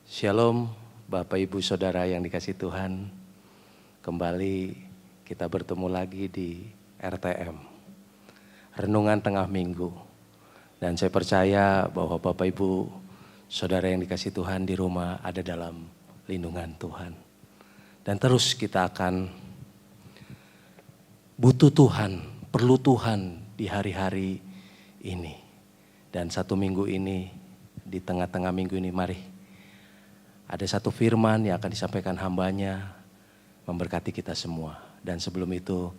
Shalom Bapak Ibu Saudara yang dikasihi Tuhan. Kembali kita bertemu lagi di RTM, Renungan Tengah Minggu. Dan saya percaya bahwa Bapak Ibu Saudara yang dikasihi Tuhan di rumah ada dalam lindungan Tuhan. Dan terus kita akan butuh Tuhan, perlu Tuhan di hari-hari ini. Dan satu minggu ini, di tengah-tengah minggu ini, mari ada satu firman yang akan disampaikan hambanya, memberkati kita semua. Dan sebelum itu,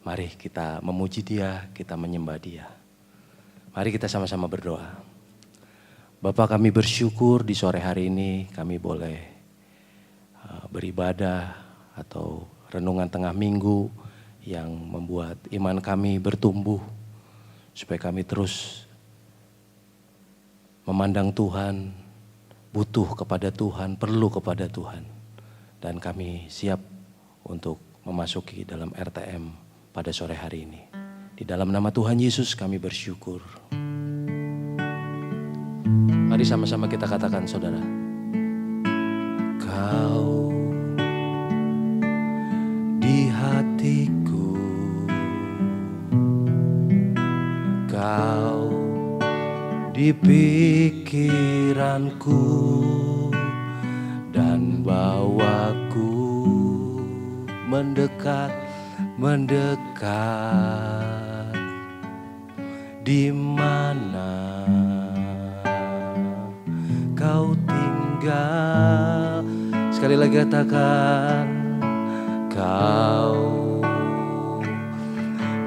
mari kita memuji Dia, kita menyembah Dia. Mari kita sama-sama berdoa. Bapa, kami bersyukur di sore hari ini kami boleh beribadah atau renungan tengah minggu yang membuat iman kami bertumbuh. Supaya kami terus memandang Tuhan, butuh kepada Tuhan, perlu kepada Tuhan. Dan kami siap untuk memasuki dalam RTM pada sore hari ini. Di dalam nama Tuhan Yesus kami bersyukur. Mari sama-sama kita katakan, saudara. Kau di hatiku, Kau di pikiranku, dan bawaku mendekat di mana Kau tinggal. Sekali lagi katakan, Kau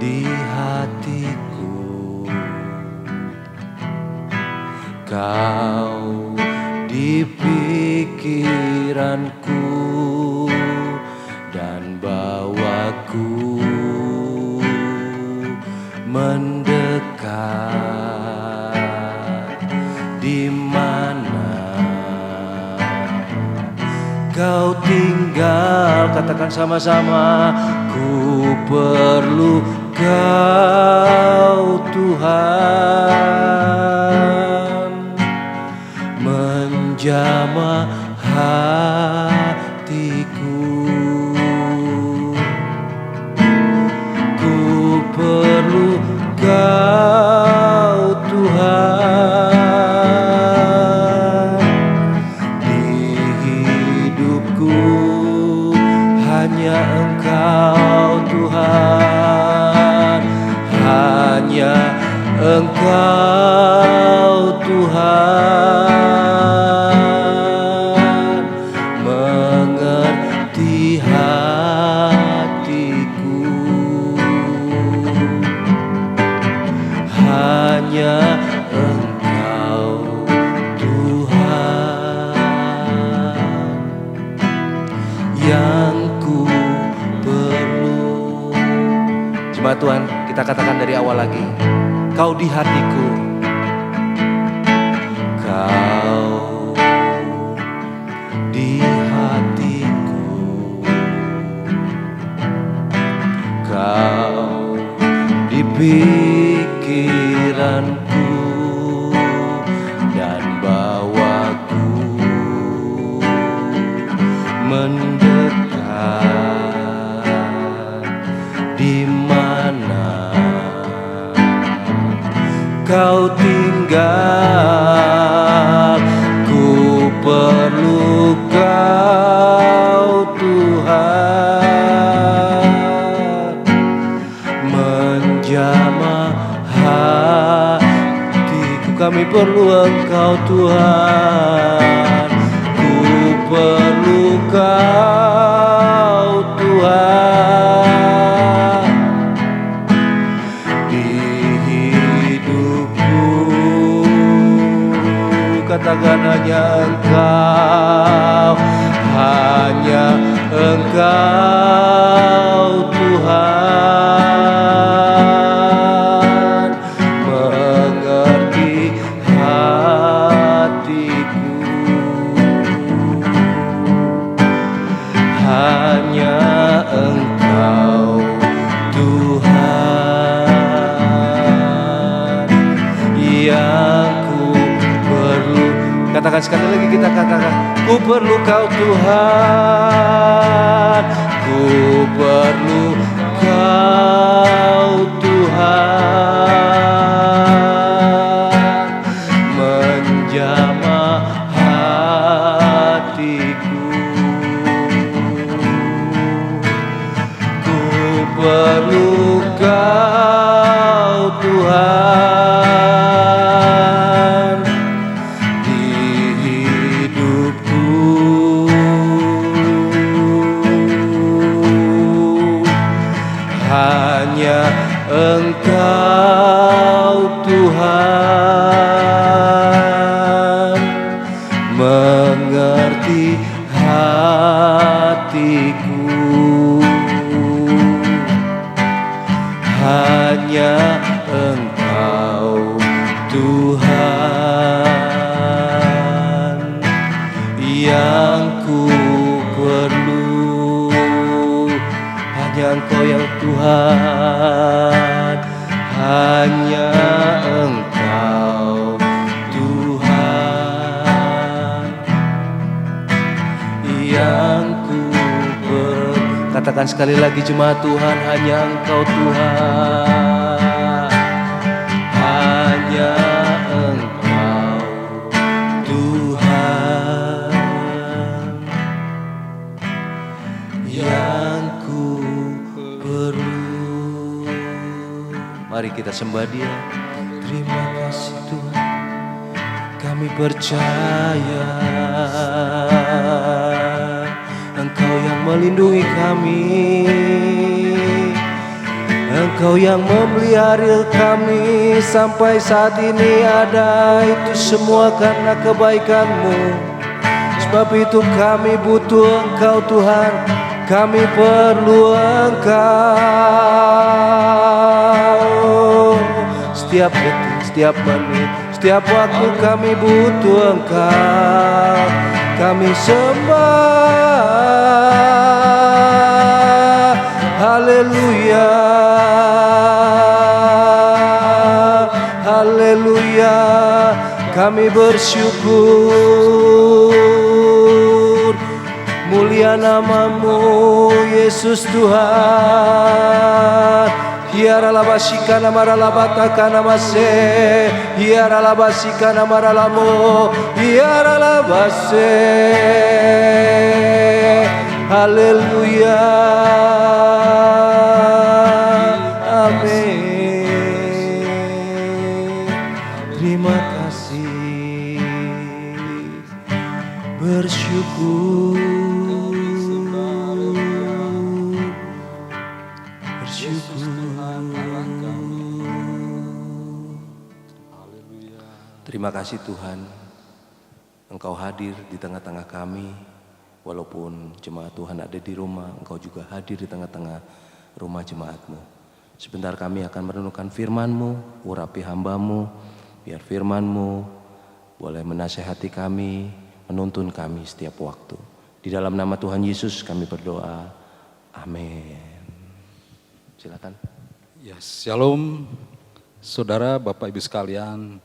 di hatiku, Kau di pikiranku, dan bawaku mendekat di mana Kau tinggal. Katakan sama-sama, ku perlu Kau Tuhan, menjamah hatiku. Ku perlu Kau Tuhan, di hidupku hanya Engkau Tuhan, hanya Engkau Tuhan, mengerti hatiku. Hanya Engkau Tuhan yang ku perlu. Jemaat Tuhan, kita katakan dari awal lagi. Kau di hatiku, Kau di hatiku, Kau di pikiranku, dan bawaku mendekat di mana Kau tinggal. Ku perlu Kau Tuhan, menjamah hatiku. Kami perlu Engkau Tuhan, ku perlu Kau Tuhan, di hidupku. Katakan hanya Engkau, hanya Engkau Tuhan, mengerti hatiku. Hanya Engkau Tuhan yang ku perlu. Katakan Katakan sekali lagi, kita katakan, ku perlu Kau Tuhan, ku perlu Kau Tuhan, menjamah hatiku. Ku perlu Kau Tuhan di hidupku. Hanya Engkau Tuhan mengerti hatiku. Hanya Engkau Tuhan yang ku perlu. Hanya Engkau yang Tuhan, hanya Engkau Tuhan yang ku perlu. Katakan sekali lagi jemaat Tuhan, hanya Engkau Tuhan, hanya Engkau Tuhan yang ku perlu. Mari kita sembah Dia. Terima kasih Tuhan, kami percaya Engkau yang melindungi kami, Engkau yang memelihara kami sampai saat ini ada. Itu semua karena kebaikan-Mu. Sebab itu kami butuh Engkau Tuhan, kami perlu Engkau. Setiap detik, setiap menit, setiap waktu kami butuh Engkau. Kami sembah, haleluya, haleluya. Kami bersyukur, mulia nama-Mu Yesus Tuhan. Hiara labasika namara labata namase, hiara labasika namara lamo, hiara labase. Haleluya, amin. Terima kasih, bersyukur, bersyukur. Terima kasih Tuhan, Engkau hadir di tengah-tengah kami. Walaupun jemaat Tuhan ada di rumah, Engkau juga hadir di tengah-tengah rumah jemaat-Mu. Sebentar kami akan merenungkan firman-Mu, urapi hamba-Mu, biar firman-Mu boleh menasehati kami, menuntun kami setiap waktu. Di dalam nama Tuhan Yesus kami berdoa, amin. Silakan. Ya, shalom saudara, Bapak Ibu sekalian.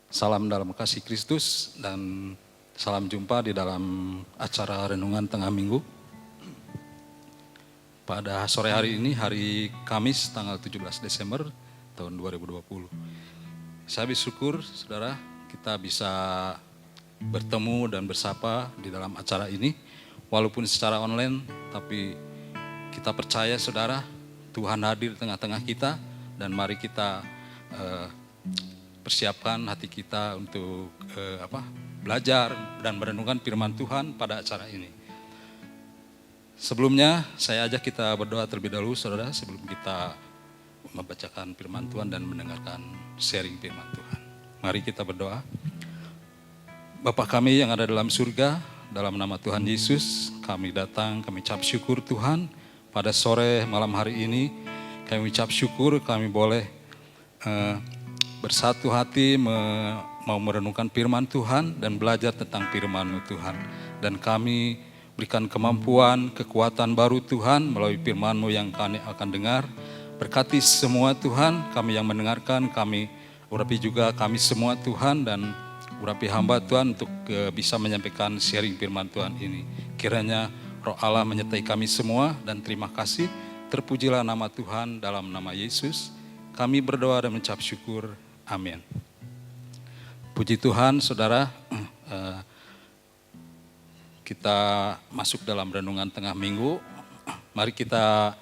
Salam dalam kasih Kristus dan salam jumpa di dalam acara Renungan Tengah Minggu. Pada sore hari ini, hari Kamis tanggal 17 Desember tahun 2020. Saya bersyukur saudara kita bisa bertemu dan bersapa di dalam acara ini. Walaupun secara online, tapi kita percaya saudara Tuhan hadir di tengah-tengah kita. Dan mari kita persiapkan hati kita untuk belajar dan merenungkan firman Tuhan pada acara ini. Sebelumnya saya ajak kita berdoa terlebih dahulu saudara, sebelum kita membacakan firman Tuhan dan mendengarkan sharing firman Tuhan. Mari kita berdoa. Bapa kami yang ada dalam surga, dalam nama Tuhan Yesus kami datang, kami ucap syukur Tuhan pada sore malam hari ini. Kami ucap syukur kami boleh bersatu hati mau merenungkan firman Tuhan dan belajar tentang firman Tuhan. Dan kami berikan kemampuan, kekuatan baru Tuhan melalui firman-Mu yang kami akan dengar. Berkati semua Tuhan, kami yang mendengarkan, kami urapi juga kami semua Tuhan. Dan urapi hamba Tuhan untuk bisa menyampaikan sharing firman Tuhan ini. Kiranya Roh Allah menyertai kami semua dan terima kasih. Terpujilah nama Tuhan dalam nama Yesus. Kami berdoa dan mengucap syukur. Amin. Puji Tuhan, saudara. Kita masuk dalam renungan tengah minggu. Mari kita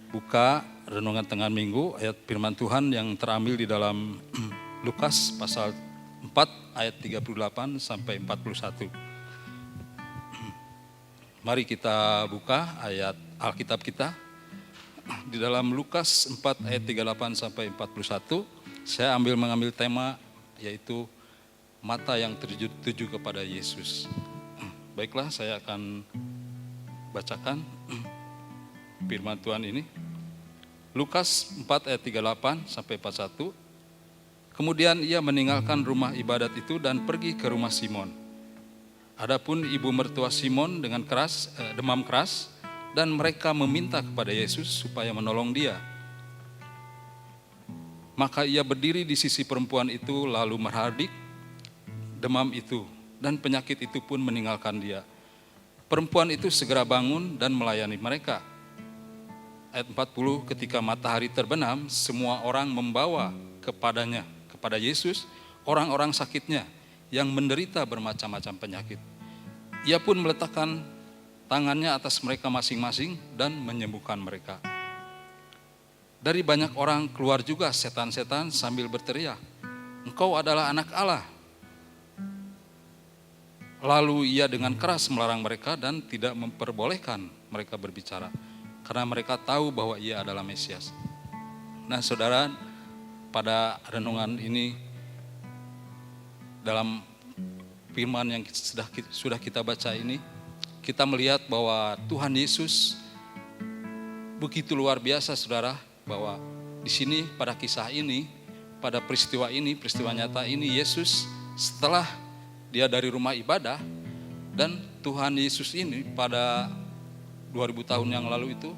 buka renungan tengah minggu ayat firman Tuhan yang terambil di dalam Lukas pasal 4 ayat 38 sampai 41. Mari kita buka ayat Alkitab kita di dalam Lukas 4 ayat 38 sampai 41. Saya mengambil tema yaitu mata yang tertuju kepada Yesus. Baiklah, saya akan bacakan firman Tuhan ini. Lukas 4 ayat 38 sampai 41. Kemudian ia meninggalkan rumah ibadat itu dan pergi ke rumah Simon. Adapun ibu mertua Simon dengan demam keras, dan mereka meminta kepada Yesus supaya menolong dia. Maka ia berdiri di sisi perempuan itu lalu menghardik demam itu, dan penyakit itu pun meninggalkan dia. Perempuan itu segera bangun dan melayani mereka. Ayat 40, ketika matahari terbenam, semua orang membawa kepada Yesus, orang-orang sakitnya yang menderita bermacam-macam penyakit. Ia pun meletakkan tangannya atas mereka masing-masing dan menyembuhkan mereka. Dari banyak orang keluar juga setan-setan sambil berteriak, "Engkau adalah anak Allah." Lalu ia dengan keras melarang mereka dan tidak memperbolehkan mereka berbicara, karena mereka tahu bahwa ia adalah Mesias. Nah saudara, pada renungan ini, dalam firman yang sudah kita baca ini, kita melihat bahwa Tuhan Yesus begitu luar biasa saudara, bahwa di sini pada kisah ini, pada peristiwa nyata ini, Yesus setelah dia dari rumah ibadah, dan Tuhan Yesus ini pada 2000 tahun yang lalu itu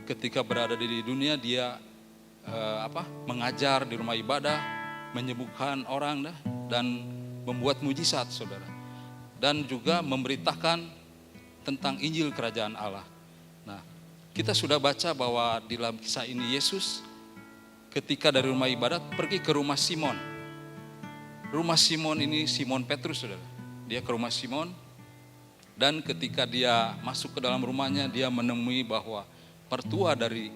ketika berada di dunia dia mengajar di rumah ibadah, menyembuhkan orang dan membuat mujizat saudara, dan juga memberitakan tentang Injil Kerajaan Allah. Nah, kita sudah baca bahwa di dalam kisah ini Yesus ketika dari rumah ibadat pergi ke rumah Simon. Rumah Simon ini Simon Petrus saudara. Dia ke rumah Simon, dan ketika dia masuk ke dalam rumahnya, dia menemui bahwa mertua dari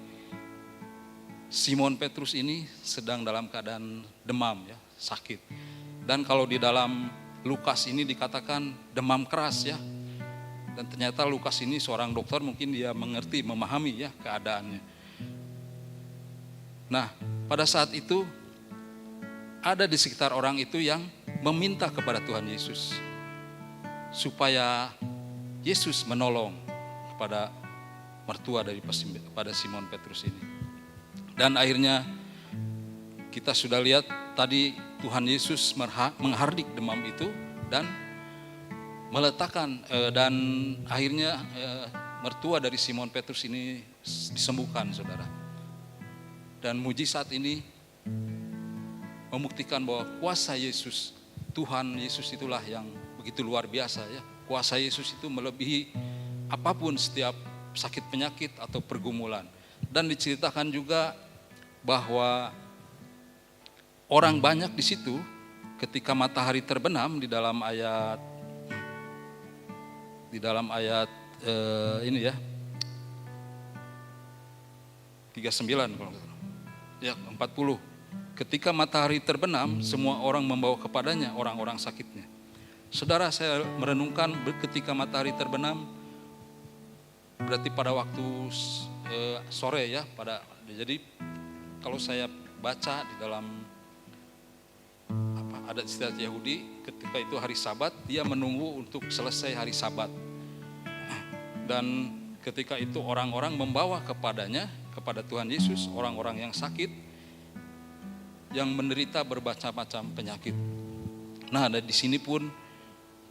Simon Petrus ini sedang dalam keadaan demam ya, sakit. Dan kalau di dalam Lukas ini dikatakan demam keras ya. Dan ternyata Lukas ini seorang dokter, mungkin dia mengerti, memahami ya keadaannya. Nah, pada saat itu ada di sekitar orang itu yang meminta kepada Tuhan Yesus supaya Yesus menolong kepada mertua pada Simon Petrus ini. Dan akhirnya kita sudah lihat tadi Tuhan Yesus menghardik demam itu dan meletakkan dan akhirnya mertua dari Simon Petrus ini disembuhkan saudara. Dan mujizat ini membuktikan bahwa kuasa Yesus, Tuhan Yesus itulah yang begitu luar biasa ya. Kuasa Yesus itu melebihi apapun, setiap sakit penyakit atau pergumulan. Dan diceritakan juga bahwa orang banyak di situ ketika matahari terbenam di dalam ayat ini ya 39 kalau ya 40. Ketika matahari terbenam, semua orang membawa kepadanya orang-orang sakitnya. Saudara, saya merenungkan ketika matahari terbenam, berarti pada waktu sore ya. Jadi kalau saya baca di dalam adat istiadat Yahudi, ketika itu hari Sabat, dia menunggu untuk selesai hari Sabat. Dan ketika itu orang-orang membawa kepada Tuhan Yesus, orang-orang yang sakit, yang menderita bermacam-macam penyakit. Nah, di sini pun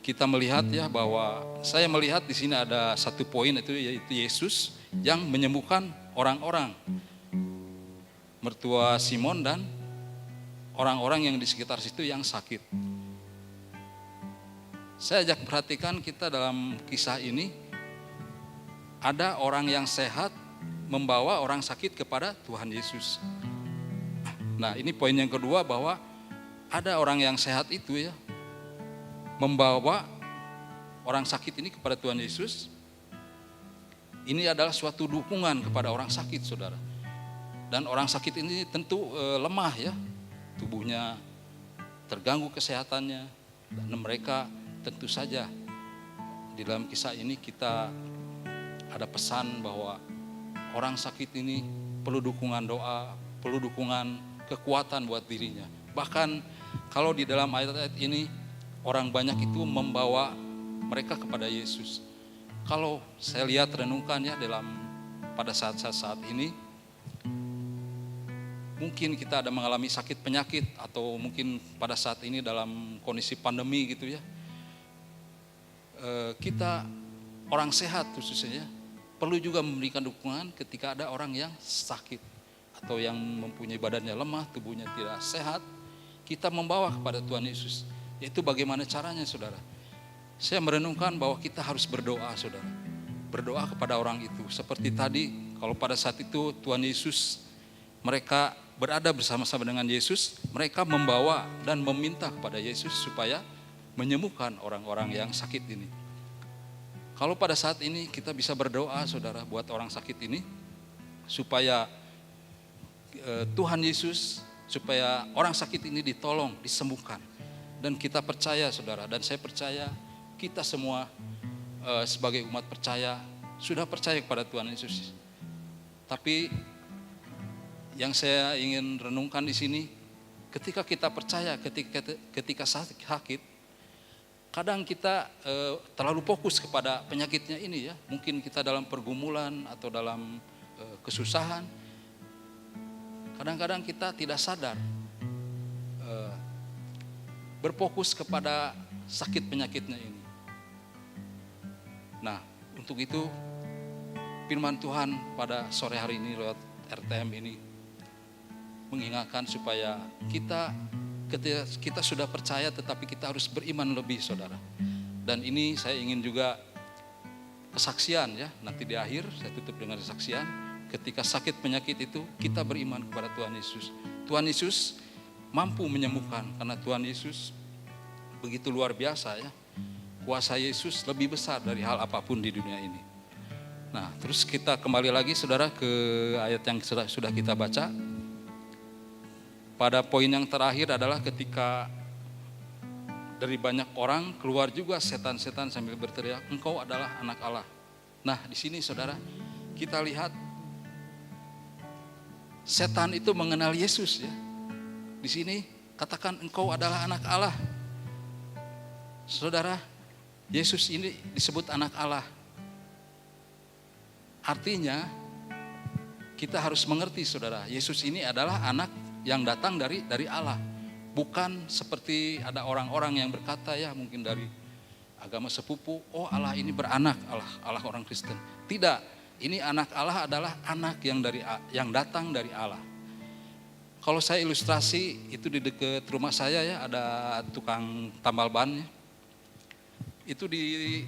kita melihat ya bahwa saya melihat di sini ada satu poin itu yaitu Yesus yang menyembuhkan orang-orang, mertua Simon dan orang-orang yang di sekitar situ yang sakit. Saya ajak perhatikan kita dalam kisah ini, ada orang yang sehat membawa orang sakit kepada Tuhan Yesus. Nah, ini poin yang kedua, bahwa ada orang yang sehat itu ya, membawa orang sakit ini kepada Tuhan Yesus. Ini adalah suatu dukungan kepada orang sakit, saudara. Dan orang sakit ini tentu lemah ya, tubuhnya terganggu kesehatannya. Dan mereka tentu saja, di dalam kisah ini kita ada pesan bahwa orang sakit ini perlu dukungan doa, perlu dukungan kekuatan buat dirinya. Bahkan kalau di dalam ayat-ayat ini, orang banyak itu membawa mereka kepada Yesus. Kalau saya lihat renungkannya pada saat-saat ini, mungkin kita ada mengalami sakit penyakit, atau mungkin pada saat ini dalam kondisi pandemi gitu ya. Kita orang sehat khususnya perlu juga memberikan dukungan ketika ada orang yang sakit atau yang mempunyai badannya lemah, tubuhnya tidak sehat. Kita membawa kepada Tuhan Yesus. Yaitu bagaimana caranya, saudara? Saya merenungkan bahwa kita harus berdoa, saudara. Berdoa kepada orang itu. Seperti tadi, kalau pada saat itu Tuhan Yesus, mereka berada bersama-sama dengan Yesus, mereka membawa dan meminta kepada Yesus supaya menyembuhkan orang-orang yang sakit ini. Kalau pada saat ini kita bisa berdoa, saudara, buat orang sakit ini, supaya Tuhan Yesus, supaya orang sakit ini ditolong, disembuhkan. Dan kita percaya, saudara, dan saya percaya kita semua sebagai umat percaya sudah percaya kepada Tuhan Yesus. Tapi yang saya ingin renungkan di sini, ketika kita percaya, ketika sakit, kadang kita terlalu fokus kepada penyakitnya ini ya. Mungkin kita dalam pergumulan atau dalam kesusahan, kadang-kadang kita tidak sadar berfokus kepada sakit penyakitnya ini. Nah, untuk itu firman Tuhan pada sore hari ini lewat RTM ini mengingatkan supaya kita, ketika kita sudah percaya, tetapi kita harus beriman lebih, saudara. Dan ini saya ingin juga kesaksian ya, nanti di akhir saya tutup dengan kesaksian. Ketika sakit penyakit itu kita beriman kepada Tuhan Yesus. Tuhan Yesus mampu menyembuhkan, karena Tuhan Yesus begitu luar biasa ya. Kuasa Yesus lebih besar dari hal apapun di dunia ini. Nah, terus kita kembali lagi, saudara, ke ayat yang sudah kita baca. Pada poin yang terakhir adalah ketika dari banyak orang keluar juga setan-setan sambil berteriak, "Engkau adalah anak Allah." Nah, di sini, saudara, kita lihat setan itu mengenal Yesus ya. Di sini katakan engkau adalah anak Allah. Saudara, Yesus ini disebut anak Allah. Artinya kita harus mengerti, saudara, Yesus ini adalah anak yang datang dari Allah. Bukan seperti ada orang-orang yang berkata ya, mungkin dari agama sepupu, oh Allah ini beranak, Allah orang Kristen. Tidak, ini anak Allah adalah anak yang datang dari Allah. Kalau saya ilustrasi, itu di dekat rumah saya ya, ada tukang tambal ban ya. Itu di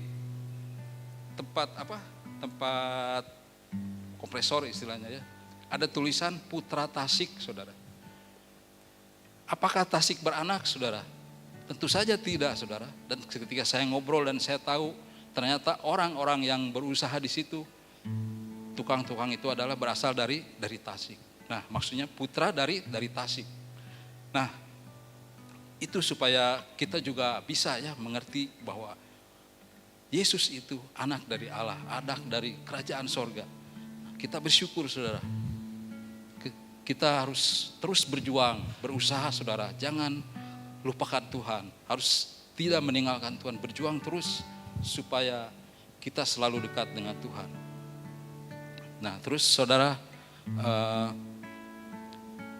tempat kompresor istilahnya ya, ada tulisan Putra Tasik, saudara. Apakah Tasik beranak, saudara? Tentu saja tidak, saudara. Dan ketika saya ngobrol dan saya tahu ternyata orang-orang yang berusaha di situ, tukang-tukang itu adalah berasal dari Tasik. Nah, maksudnya putra dari Tasik. Nah, itu supaya kita juga bisa ya mengerti bahwa Yesus itu anak dari Allah, anak dari kerajaan sorga. Kita bersyukur, saudara. Kita harus terus berjuang, berusaha, saudara. Jangan lupakan Tuhan. Harus tidak meninggalkan Tuhan. Berjuang terus supaya kita selalu dekat dengan Tuhan. Nah, terus saudara,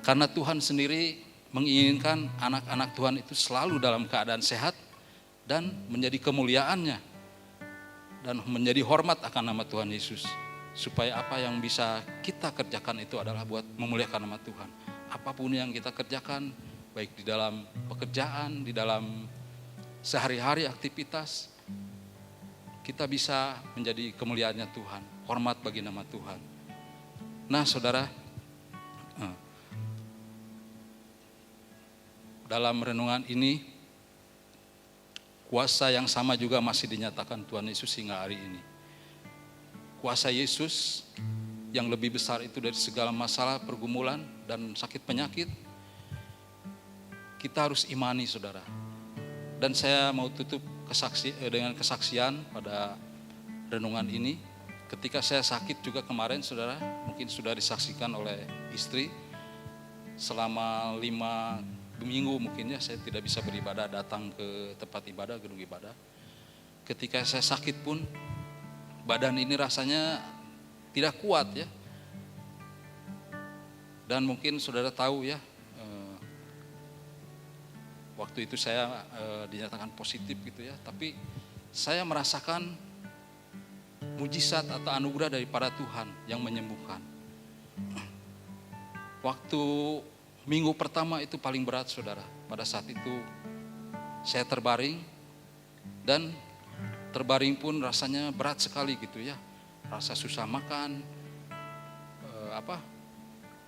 karena Tuhan sendiri menginginkan anak-anak Tuhan itu selalu dalam keadaan sehat dan menjadi kemuliaannya. Dan menjadi hormat akan nama Tuhan Yesus. Supaya apa yang bisa kita kerjakan itu adalah buat memuliakan nama Tuhan. Apapun yang kita kerjakan, baik di dalam pekerjaan, di dalam sehari-hari aktivitas, kita bisa menjadi kemuliaannya Tuhan, hormat bagi nama Tuhan. Nah saudara, dalam renungan ini, kuasa yang sama juga masih dinyatakan Tuhan Yesus hingga hari ini. Kuasa Yesus yang lebih besar itu dari segala masalah, pergumulan, dan sakit penyakit, kita harus imani saudara. Dan saya mau tutup dengan kesaksian pada renungan ini. Ketika saya sakit juga kemarin saudara, mungkin sudah disaksikan oleh istri, selama 5 minggu mungkin ya saya tidak bisa beribadah, datang ke tempat ibadah, gedung ibadah. Ketika saya sakit pun badan ini rasanya tidak kuat ya. Dan mungkin saudara tahu ya, waktu itu saya dinyatakan positif gitu ya, tapi saya merasakan mujizat atau anugerah daripada Tuhan yang menyembuhkan. Waktu minggu pertama itu paling berat saudara. Pada saat itu saya terbaring, dan terbaring pun rasanya berat sekali gitu ya. Rasa susah makan,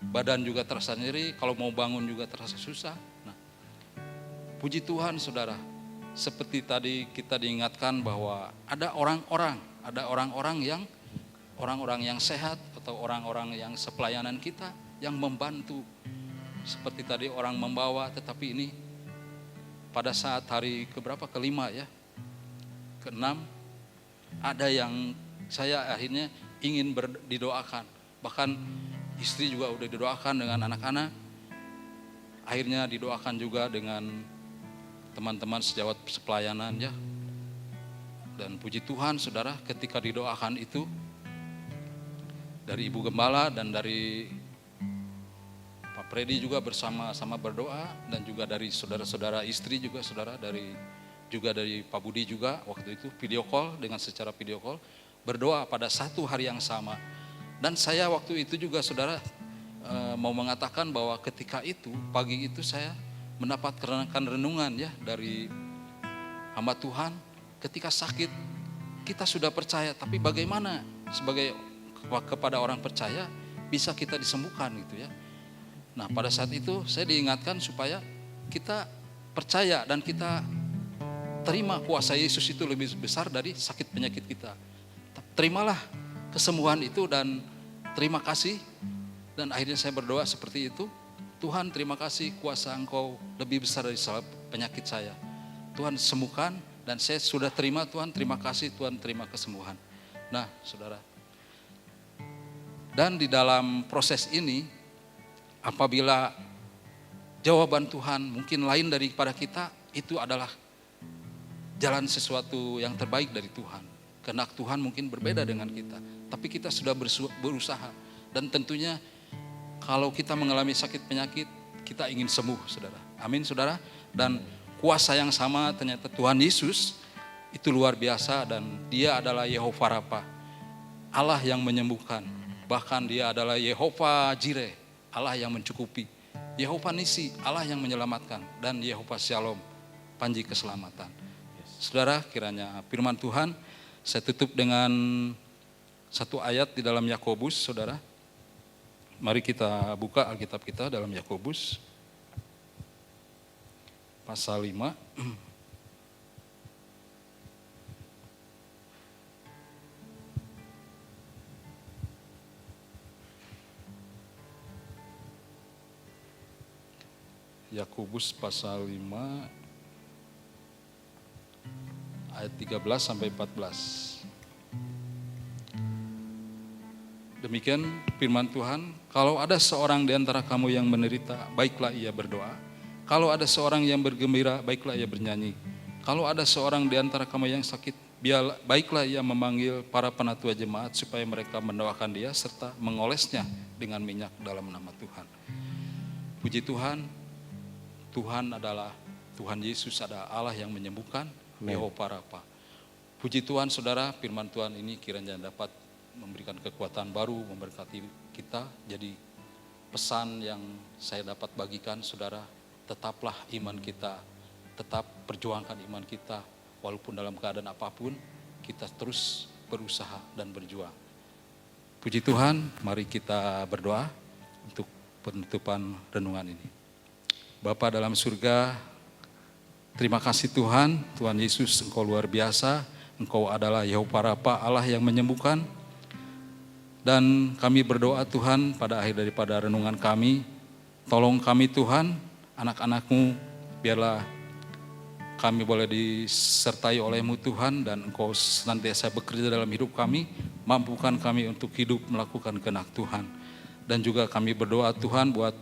badan juga terasa nyeri, kalau mau bangun juga terasa susah. Nah, puji Tuhan saudara, seperti tadi kita diingatkan bahwa ada orang-orang yang sehat atau orang-orang yang sepelayanan kita yang membantu. Seperti tadi orang membawa, tetapi ini pada saat hari kelima ya, keenam, ada yang saya akhirnya ingin didoakan. Bahkan istri juga udah didoakan dengan anak-anak. Akhirnya didoakan juga dengan teman-teman sejawat sepelayanan ya. Dan puji Tuhan saudara, ketika didoakan itu dari Ibu Gembala dan dari Pak Freddy juga bersama-sama berdoa, dan juga dari saudara-saudara istri juga saudara, dari Pak Budi juga waktu itu secara video call berdoa pada satu hari yang sama. Dan saya waktu itu juga saudara mau mengatakan bahwa ketika itu pagi itu saya mendapatkan renungan ya dari hamba Tuhan, ketika sakit kita sudah percaya, tapi bagaimana kepada orang percaya bisa kita disembuhkan gitu ya. Nah pada saat itu saya diingatkan supaya kita percaya dan kita terima kuasa Yesus itu lebih besar dari sakit penyakit kita. Terimalah kesembuhan itu dan terima kasih. Dan akhirnya saya berdoa seperti itu. Tuhan terima kasih, kuasa Engkau lebih besar dari penyakit saya. Tuhan sembuhkan, dan saya sudah terima Tuhan, terima kasih Tuhan, terima kesembuhan. Nah saudara, dan di dalam proses ini, apabila jawaban Tuhan mungkin lain daripada kita, itu adalah jalan sesuatu yang terbaik dari Tuhan. Kehendak Tuhan mungkin berbeda dengan kita, tapi kita sudah berusaha. Dan tentunya kalau kita mengalami sakit penyakit, kita ingin sembuh saudara. Amin saudara. Dan kuasa yang sama ternyata Tuhan Yesus itu luar biasa, dan dia adalah Yehova Rafa, Allah yang menyembuhkan. Bahkan dia adalah Yehova Jireh, Allah yang mencukupi. Yehova Nisi, Allah yang menyelamatkan. Dan Yehova Shalom, panji keselamatan. Saudara, kiranya firman Tuhan saya tutup dengan satu ayat di dalam Yakobus saudara. Mari kita buka Alkitab kita dalam Yakobus pasal 5. Yakobus pasal 5 ayat 13 sampai 14. Demikian firman Tuhan, kalau ada seorang di antara kamu yang menderita, baiklah ia berdoa. Kalau ada seorang yang bergembira, baiklah ia bernyanyi. Kalau ada seorang di antara kamu yang sakit, baiklah ia memanggil para penatua jemaat supaya mereka mendoakan dia serta mengolesnya dengan minyak dalam nama Tuhan. Puji Tuhan, Tuhan Yesus adalah Allah yang menyembuhkan, Yehova Rafa. Puji Tuhan saudara, firman Tuhan ini kiranya dapat memberikan kekuatan baru, memberkati kita. Jadi pesan yang saya dapat bagikan saudara, tetaplah iman kita, tetap perjuangkan iman kita, walaupun dalam keadaan apapun, kita terus berusaha dan berjuang. Puji Tuhan, mari kita berdoa untuk penutupan renungan ini. Bapa dalam surga, terima kasih Tuhan, Tuhan Yesus, Engkau luar biasa, Engkau adalah Yehova Rafa, Allah yang menyembuhkan. Dan kami berdoa Tuhan pada akhir daripada renungan kami, tolong kami Tuhan, anak-anak-Mu, biarlah kami boleh disertai oleh-Mu Tuhan, dan Engkau senantiasa bekerja dalam hidup kami, mampukan kami untuk hidup melakukan kehendak Tuhan. Dan juga kami berdoa Tuhan buat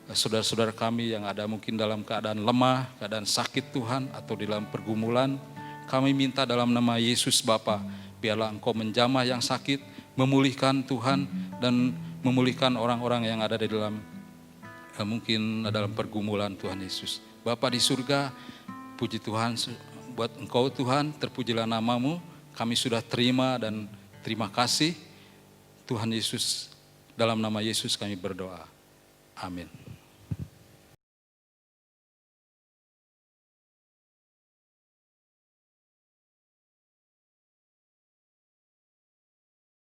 saudara-saudara kami yang ada mungkin dalam keadaan lemah, keadaan sakit Tuhan, atau dalam pergumulan. Kami minta dalam nama Yesus Bapa, biarlah Engkau menjamah yang sakit, memulihkan Tuhan, dan memulihkan orang-orang yang ada di dalam mungkin dalam pergumulan Tuhan Yesus. Bapa di surga, puji Tuhan buat Engkau Tuhan, terpujilah nama-Mu, kami sudah terima dan terima kasih Tuhan Yesus, dalam nama Yesus kami berdoa. Amin.